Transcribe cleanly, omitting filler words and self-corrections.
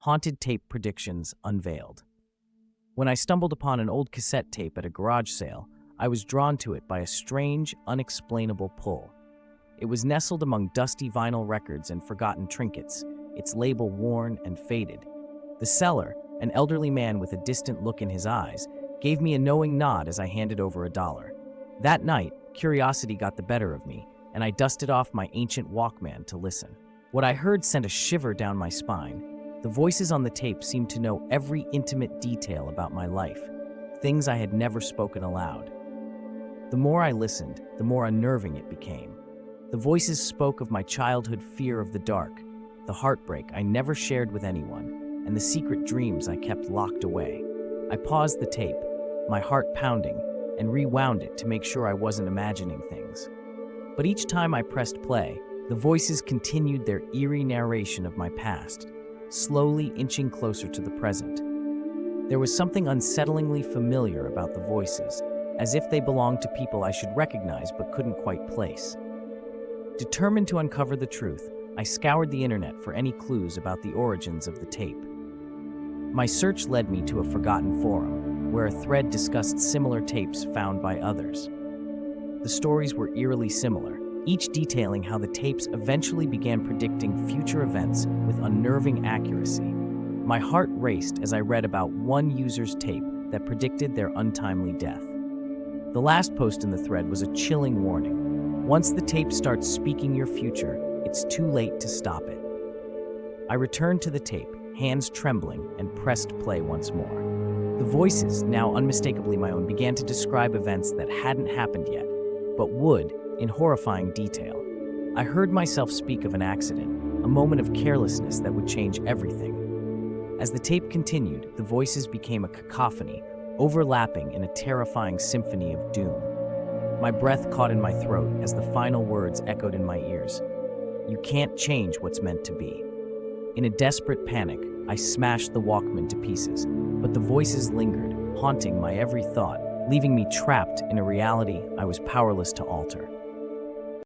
Haunted Tape Predictions Unveiled. When I stumbled upon an old cassette tape at a garage sale, I was drawn to it by a strange, unexplainable pull. It was nestled among dusty vinyl records and forgotten trinkets, its label worn and faded. The seller, an elderly man with a distant look in his eyes, gave me a knowing nod as I handed over $1. That night, curiosity got the better of me, and I dusted off my ancient Walkman to listen. What I heard sent a shiver down my spine. The voices on the tape seemed to know every intimate detail about my life, things I had never spoken aloud. The more I listened, the more unnerving it became. The voices spoke of my childhood fear of the dark, the heartbreak I never shared with anyone, and the secret dreams I kept locked away. I paused the tape, my heart pounding, and rewound it to make sure I wasn't imagining things. But each time I pressed play, the voices continued their eerie narration of my past, slowly inching closer to the present. There was something unsettlingly familiar about the voices, as if they belonged to people I should recognize but couldn't quite place. Determined to uncover the truth, I scoured the internet for any clues about the origins of the tape. My search led me to a forgotten forum, where a thread discussed similar tapes found by others. The stories were eerily similar, each detailing how the tapes eventually began predicting future events with unnerving accuracy. My heart raced as I read about one user's tape that predicted their untimely death. The last post in the thread was a chilling warning. Once the tape starts speaking your future, it's too late to stop it. I returned to the tape, hands trembling, and pressed play once more. The voices, now unmistakably my own, began to describe events that hadn't happened yet, but would, in horrifying detail. I heard myself speak of an accident, a moment of carelessness that would change everything. As the tape continued, the voices became a cacophony, overlapping in a terrifying symphony of doom. My breath caught in my throat as the final words echoed in my ears. You can't change what's meant to be. In a desperate panic, I smashed the Walkman to pieces, but the voices lingered, haunting my every thought, leaving me trapped in a reality I was powerless to alter.